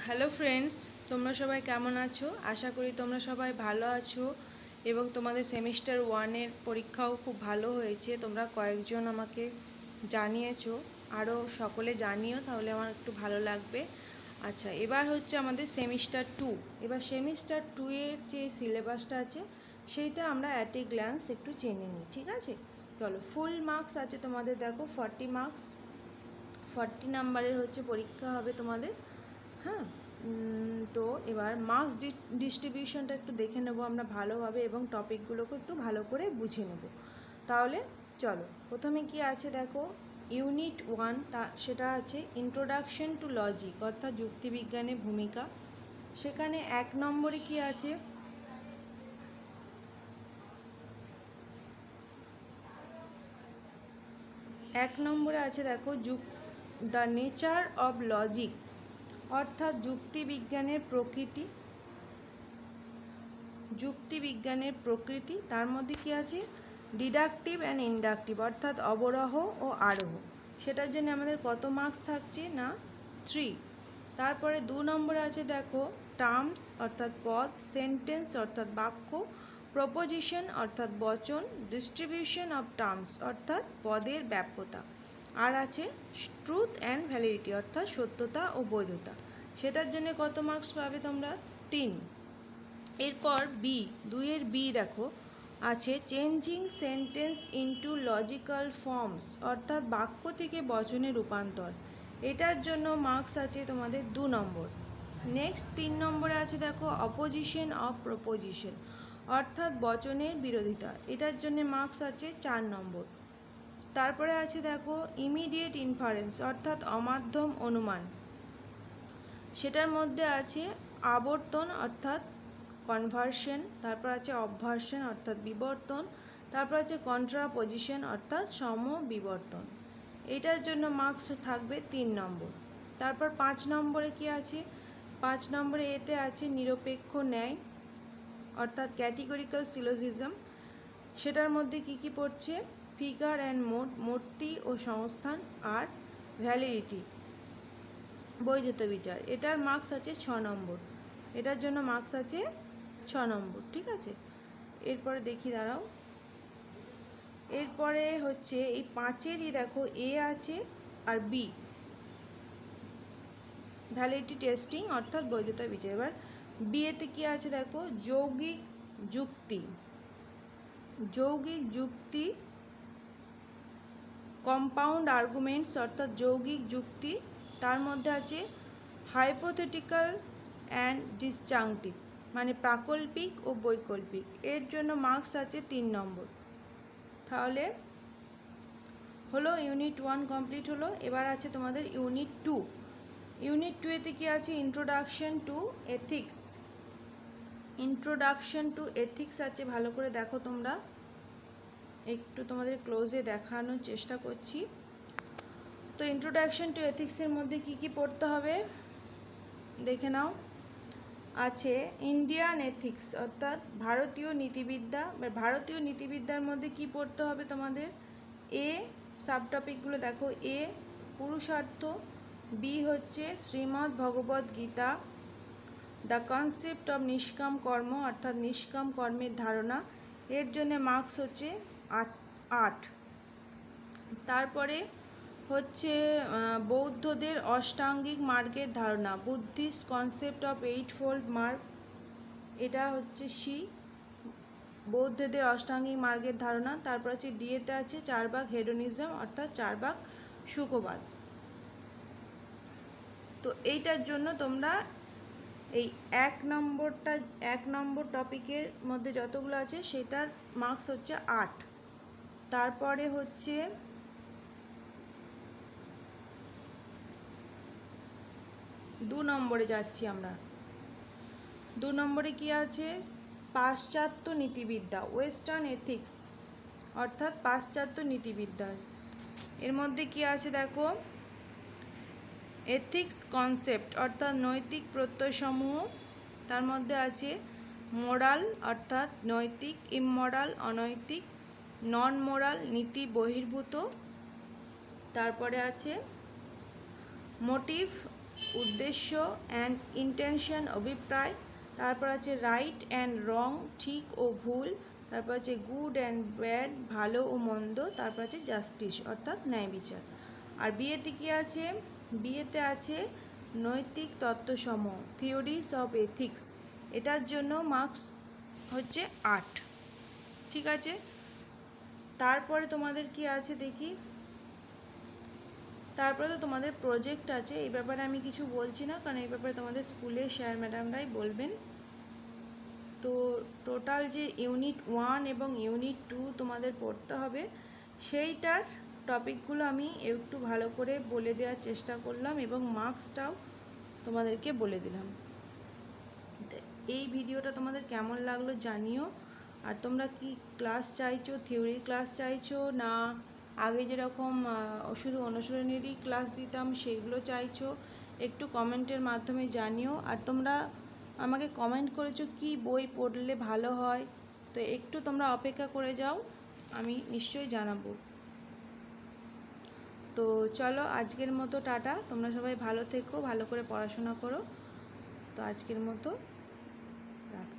Hello friends, তোমরা সবাই কেমন আছো? আশা করি তোমরা সবাই ভালো আছো এবং তোমাদের সেমিস্টার ওয়ানের পরীক্ষাও খুব ভালো হয়েছে। তোমরা কয়েকজন আমাকে জানিয়েছো, আরও সকলে জানিও, তাহলে আমার একটু ভালো লাগবে। আচ্ছা, এবার হচ্ছে আমাদের সেমিস্টার টু। এবার সেমিস্টার টু এর যে সিলেবাসটা আছে সেইটা আমরা অ্যাট এ গ্ল্যান্স একটু জেনে নিই, ঠিক আছে? চলো, ফুল মার্কস আছে তোমাদের, দেখো 40 মার্কস, 40 নাম্বারের হচ্ছে পরীক্ষা হবে তোমাদের। হ্যাঁ, তো এবার মার্কস ডিস্ট্রিবিউশনটা একটু দেখে নেব আমরা ভালোভাবে এবং টপিকগুলোকে একটু ভালো করে বুঝে নেব। তাহলে চলো, প্রথমে কি আছে দেখো, ইউনিট 1, সেটা আছে ইন্ট্রোডাকশন টু লজিক, অর্থাৎ যুক্তিবিজ্ঞানের ভূমিকা। সেখানে 1 নম্বরে কি আছে, আছে দেখো, দ্য নেচার অব লজিক, অর্থাৎ যুক্তিবিজ্ঞানের প্রকৃতি। তার মধ্যে কি আছে, ডিডাকটিভ অ্যান্ড ইন্ডাকটিভ, অর্থাৎ অবরোহ ও আরোহ। সেটার জন্য আমাদের কত মার্কস থাকছে না, 3। তারপরে 2 নম্বরে আছে দেখো, টার্মস অর্থাৎ পদ, সেন্টেন্স অর্থাৎ বাক্য, প্রপোজিশন অর্থাৎ বচন, ডিস্ট্রিবিউশন অফ টার্মস অর্থাৎ পদের ব্যাপ্যতা, আর আছে ট্রুথ অ্যান্ড ভ্যালিডিটি অর্থাৎ সত্যতা ও বৈধতা। সেটার জন্য কত মার্কস পাবে তোমরা, 3। এরপর বি, 2-এর বি দেখো, আছে changing sentence into logical forms, অর্থাৎ বাক্য থেকে বচনে রূপান্তর। এটার জন্য মার্কস আছে তোমাদের 2 নম্বর। নেক্সট 3 নম্বরে আছে দেখো, অপোজিশন অফ প্রপোজিশন, অর্থাৎ বচনের বিরোধিতা। এটার জন্য মার্কস আছে 4 নম্বর। তারপরে আছে দেখো, ইমিডিয়েট ইনফারেন্স, অর্থাৎ অমাধ্যম অনুমান। সেটার মধ্যে আছে আবর্তন অর্থাৎ কনভার্সন, তারপর আছে অবভার্সন অর্থাৎ বিবর্তন, তারপর আছে কন্ট্রাপোজিশন অর্থাৎ সমবিবর্তন। এটার জন্য মার্কস থাকবে 3 নম্বর। তারপর 5 নম্বরে কি আছে, 5 নম্বরে এতে আছে নিরপেক্ষ ন্যায়, অর্থাৎ ক্যাটেগরিক্যাল সিলোজিজম। সেটার মধ্যে কি কি পড়ছে, ফিগার অ্যান্ড মোড, মূর্তি ও সংস্থান, আর ভ্যালিডিটি, বৈধতা বিচার। এটার মার্কস আছে 6 নম্বর। এটার জন্য মার্কস আছে 6 নম্বর, ঠিক আছে? এরপরে দেখি, দাঁড়াও, এরপরে হচ্ছে এই 5-এরই দেখো, এ আছে আর বি, ভ্যালিডিটি টেস্টিং অর্থাৎ বৈধতা বিচার। এবার বিয়েতে কি আছে দেখো, যৌগিক যুক্তি, কম্পাউন্ড আর্গুমেন্টস অর্থাৎ যৌগিক যুক্তি। তার মধ্যে আছে হাইপোথেটিক্যাল অ্যান্ড ডিসজাংটিভ, মানে প্রাকল্পিক ও বৈকল্পিক। এর জন্য মার্কস আছে 3 নম্বর। তাহলে হলো ইউনিট 1 কমপ্লিট হলো। এবার আছে তোমাদের ইউনিট 2। ইউনিট 2-এতে কি আছে, ইন্ট্রোডাকশন টু এথিক্স আছে। ভালো করে দেখো তোমরা, একটু তোমাদের ক্লোজে দেখানোর চেষ্টা করছি। তো ইন্ট্রোডাকশন টু এথিক্সের মধ্যে কি কি পড়তে হবে দেখে নাও। আছে ইন্ডিয়ান এথিক্স, অর্থাৎ ভারতীয় নীতিবিদ্যা। ভারতীয় নীতিবিদ্যার মধ্যে কি পড়তে হবে তোমাদের, এ সাবটপিকগুলো দেখো, এ পুরুষার্থ, বি হচ্ছে Shrimad Bhagavad Gita, the concept of নিষ্কাম কর্ম, অর্থাৎ নিষ্কাম কর্মের ধারণা। এর জন্য মার্কস হচ্ছে 8। তারপরে হচ্ছে বৌদ্ধদের অষ্টাঙ্গিক মার্গের ধারণা, বুদ্ধিস্ট কনসেপ্ট অফ 8-fold মার্গ। এটা হচ্ছে সি, বৌদ্ধদের অষ্টাঙ্গিক মার্গের ধারণা। তারপর হচ্ছে ডিএতে আছে 4 ভাগ হেডোনিজম, অর্থাৎ 4 ভাগ সুখবাদ। তো এইটার জন্য তোমরা এই 1 নম্বর টপিকের মধ্যে যতগুলো আছে সেটার মার্কস হচ্ছে 8। তারপরে হচ্ছে 2 নম্বরে যাচ্ছি আমরা। 2 নম্বরে কি আছে, পাশ্চাত্য নীতিবিদ্যা, ওয়েস্টার্ন এথিক্স, অর্থাৎ পাশ্চাত্য নীতিবিদ্যা। এর মধ্যে কি আছে দেখো, এথিক্স কনসেপ্ট অর্থাৎ নৈতিক প্রত্যয়সমূহ। তার মধ্যে আছে মোরাল অর্থাৎ নৈতিক, ইমমরাল অনৈতিক, নন মোরাল নীতি বহির্ভূত। তারপরে আছে মোটিভ উদ্দেশ্য অ্যান্ড ইন্টেনশন অভিপ্রায়, তারপর আছে রাইট অ্যান্ড রং ঠিক ও ভুল, তারপর আছে গুড অ্যান্ড ব্যাড ভালো ও মন্দ, তারপর আছে জাস্টিস অর্থাৎ ন্যায় বিচার। আর বিয়েতে কী আছে? বিয়েতে আছে নৈতিক তত্ত্বসমূহ থিওরিজ অফ এথিক্স, এটার জন্য মার্কস হচ্ছে 8। ঠিক আছে, তারপরে তোমাদের কি আছে দেখি। তারপরে তো তোমাদের প্রজেক্ট আছে, এই ব্যাপারে আমি কিছু বলছি না, কারণ এই ব্যাপারে তোমাদের স্কুলে স্যার ম্যাডামরাই বলবেন। তো টোটাল যে ইউনিট 1 এবং ইউনিট 2 তোমাদের পড়তে হবে, সেইটার টপিকগুলো আমি একটু ভালো করে বলে দেওয়ার চেষ্টা করলাম এবং মার্কসটাও তোমাদেরকে বলে দিলাম। এই ভিডিওটা তোমাদের কেমন লাগলো জানিও। আর তোমরা কি ক্লাস চাইছো, থিওরি ক্লাস চাইছো, না আগে যেরকম শুধু অনুশীলনেরই ক্লাস দিতাম সেইগুলো চাইছো, একটু কমেন্টের মাধ্যমে জানিও। আর তোমরা আমাকে কমেন্ট করেছো কি বই পড়লে ভালো হয়, তো একটু তোমরা অপেক্ষা করে যাও, আমি নিশ্চয়ই জানাবো। তো চলো আজকের মতো টাটা, তোমরা সবাই ভালো থেকো, ভালো করে পড়াশোনা করো। তো আজকের মতো রাখি।